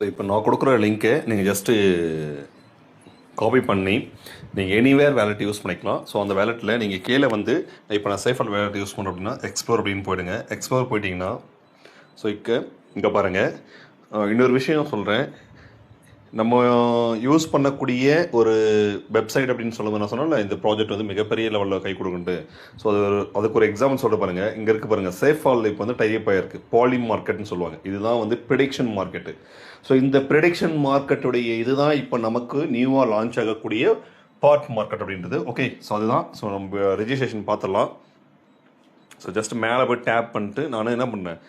இப்போ நான் கொடுக்குற லிங்க்கை நீங்கள் ஜஸ்ட்டு காப்பி பண்ணி நீங்கள் எனிவேர் வேலெட் யூஸ் பண்ணிக்கலாம். ஸோ அந்த வேலெட்டில் நீங்கள் கீழே வந்து இப்போ நான் சேஃபால் வேலெட் யூஸ் பண்ணுறேன் அப்படின்னா எக்ஸ்ப்ளோர் அப்படின்னு போயிடுங்க. எக்ஸ்ப்ளோர் போயிட்டிங்கன்னா ஸோ இங்கே பாருங்கள், இன்னொரு விஷயம் சொல்கிறேன். நம்ம யூஸ் பண்ணக்கூடிய ஒரு வெப்சைட் அப்படின்னு சொல்லும்போது நான் சொன்னேன்ல, இந்த ப்ராஜெக்ட் வந்து மிகப்பெரிய லெவலில் கை கொடுக்குன்ட்டு. ஸோ அதுக்கு ஒரு எக்ஸாம்பிள் சொல்ல பாருங்கள். இங்கே இருக்குது பாருங்கள், சேஃபால் இப்போ வந்து டைப் ஆகிருக்கு. பாலி மார்க்கெட்னு சொல்லுவாங்க. இதுதான் வந்து ப்ரிடிக்ஷன் மார்க்கெட்டு. ஸோ இந்த ப்ரிடிக்ஷன் மார்க்கெட்டுடைய இதுதான் இப்போ நமக்கு நியூவாக லான்ச் ஆகக்கூடிய பார்ட் மார்க்கெட் அப்படின்றது. ஓகே, ஸோ அதுதான். ஸோ நம்ம ரெஜிஸ்ட்ரேஷன் பார்த்துடலாம். ஸோ ஜஸ்ட் மேலே போய் டேப் பண்ணிட்டு நான் என்ன பண்ணேன்,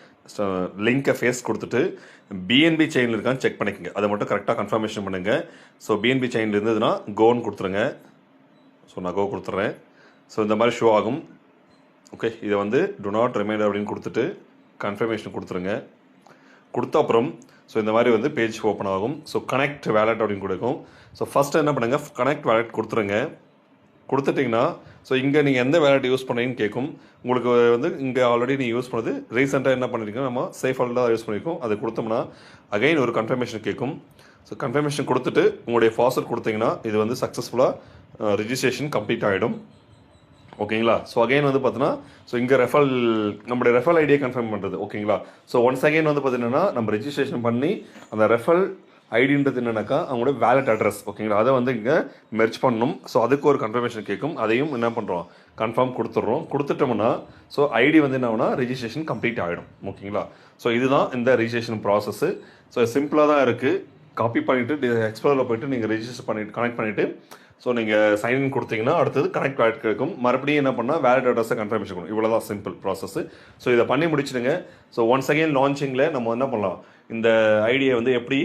லிங்க்கை ஃபேஸ் கொடுத்துட்டு பிஎன்பி செயினில் இருக்கான்னு செக் பண்ணிக்கோங்க. அதை மட்டும் கரெக்டாக கன்ஃபர்மேஷன் பண்ணுங்கள். ஸோ பிஎன்பி செயினில் இருந்ததுன்னா கோன்னு கொடுத்துருங்க. ஸோ நான் கோ கொடுத்துட்றேன். ஸோ இந்த மாதிரி ஷோ ஆகும். ஓகே, இதை வந்து டு நாட் ரிமைண்டர் அப்படின்னு கொடுத்துட்டு கன்ஃபர்மேஷன் கொடுத்துருங்க. கொடுத்த அப்புறம் ஸோ இந்த மாதிரி வந்து பேஜ் ஓப்பன் ஆகும். ஸோ கனெக்ட் வேலெட் அப்படின்னு கொடுக்கும். ஸோ ஃபஸ்ட்டு என்ன பண்ணுங்கள், கனெக்ட் வேலெட் கொடுத்துருங்க. கொடுத்துட்டிங்கன்னா ஸோ இங்கே நீங்கள் எந்த வேலெட் யூஸ் பண்ணுறீங்கன்னு கேட்கும். உங்களுக்கு வந்து இங்கே ஆல்ரெடி நீங்கள் யூஸ் பண்ணது ரீசெண்டாக என்ன பண்ணியிருக்கோம், நம்ம சேஃபால் தான் யூஸ் பண்ணியிருக்கோம். அதை கொடுத்தோம்னா அகைன் ஒரு கன்ஃபர்மேஷன் கேட்கும். ஸோ கன்ஃபர்மேஷன் கொடுத்துட்டு உங்களுடைய பாஸ்வேர்ட் கொடுத்தீங்கன்னா இது வந்து சக்ஸஸ்ஃபுல்லாக ரிஜிஸ்ட்ரேஷன் கம்ப்ளீட் ஆகிடும். ஓகேங்களா. ஸோ அகைன் வந்து பார்த்தீங்கன்னா ஸோ இங்கே நம்மளுடைய ரெஃபல் ஐடியை கன்ஃபார்ம் பண்ணுறது. ஓகேங்களா. ஸோ ஒன்ஸ் அகைன் வந்து பார்த்தீங்கன்னா நம்ம ரெஜிஸ்ட்ரேஷன் பண்ணி அந்த ரெஃபல் ஐடின்றது என்னன்னாக்கா அவங்களோட வேலெட் அட்ரஸ். ஓகேங்களா, அதை வந்து இங்கே மெர்ஜ் பண்ணணும். ஸோ அதுக்கு ஒரு கன்ஃபர்மேஷன் கேட்கும். அதையும் என்ன பண்ணுறோம், கன்ஃபார்ம் கொடுத்துட்றோம். கொடுத்துட்டோம்னா ஸோ ஐடி வந்து என்ன ஆகுனா ரெஜிஸ்ட்ரேஷன் கம்ப்ளீட் ஆகிடும். ஓகேங்களா. ஸோ இதுதான் இந்த ரெஜிஸ்ட்ரேஷன் ப்ராசஸ்ஸு. ஸோ சிம்பிளாக தான் இருக்குது. காப்பி பண்ணிவிட்டு எக்ஸ்ப்ளோரில் போய்ட்டு நீங்கள் ரெஜிஸ்டர் பண்ணிவிட்டு கனெக்ட் பண்ணிவிட்டு ஸோ நீங்கள் சைன்இன் கொடுத்தீங்கன்னா அடுத்தது கனெக்ட் வேலெட் கேட்கும். மறுபடியும் என்ன பண்ணால் வேலெட் அட்ரஸை கன்ஃபர்மேஷன் கொடுக்கும். இவ்வளோ தான் சிம்பிள் ப்ராசஸ்ஸு. ஸோ இதை பண்ணி முடிச்சுடுங்க. ஸோ ஒன்ஸ் அகைன் லான்ச்சிங்கில் நம்ம என்ன பண்ணலாம், இந்த ஐடியை வந்து எப்படி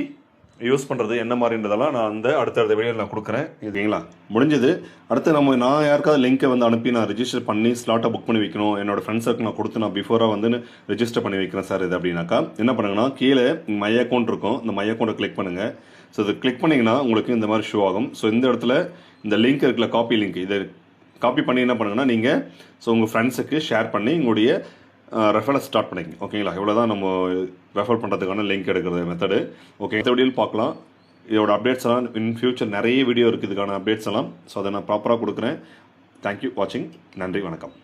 யூஸ் பண்ணுறது என்ன மாதிரின்றதெல்லாம் நான் வந்து அடுத்த வீடியோவில் நான் கொடுக்குறேன். இதுங்களா முடிஞ்சது. அடுத்து நான் யாருக்காவது லிங்க்கை வந்து அனுப்பி நான் ரெஜிஸ்டர் பண்ணி ஸ்லாட்டை புக் பண்ணி வைக்கணும், என்னோட ஃப்ரெண்ட்ஸுக்கு நான் கொடுத்து நான் பிஃபோராக வந்து ரெஜிஸ்டர் பண்ணி வைக்கிறேன் சார் இது அப்படின்னாக்கா என்ன பண்ணுங்கன்னா, கீழே மை அக்கௌண்ட் இருக்கும். இந்த மை அக்கௌண்ட்டை கிளிக் பண்ணுங்கள். ஸோ இதை கிளிக் பண்ணிங்கன்னா உங்களுக்கு இந்த மாதிரி ஷோ ஆகும். ஸோ இந்த இடத்துல இந்த லிங்க் இருக்குல்ல, காப்பி லிங்க், இதை காப்பி பண்ணி என்ன பண்ணுங்கன்னா நீங்கள் ஸோ உங்கள் ஃப்ரெண்ட்ஸுக்கு ஷேர் பண்ணி உங்களுடைய ரெஃபரை ஸ்டார்ட் பண்ணிக்கங்க. ஓகேங்களா. இவ்வளோ தான் நம்ம ரெஃபர் பண்ணுறதுக்கான லிங்க் எடுக்கிறது மெத்தடு. ஓகே, இந்த வீடியோவில் பார்க்கலாம். இதோட அப்டேட்ஸ் எல்லாம் இன் ஃபியூச்சர் நிறைய வீடியோ இருக்குது இதுக்கான அப்டேட்ஸ் எல்லாம். ஸோ அதை நான் ப்ராப்பராக கொடுக்குறேன். தேங்க்யூ வாட்சிங். நன்றி, வணக்கம்.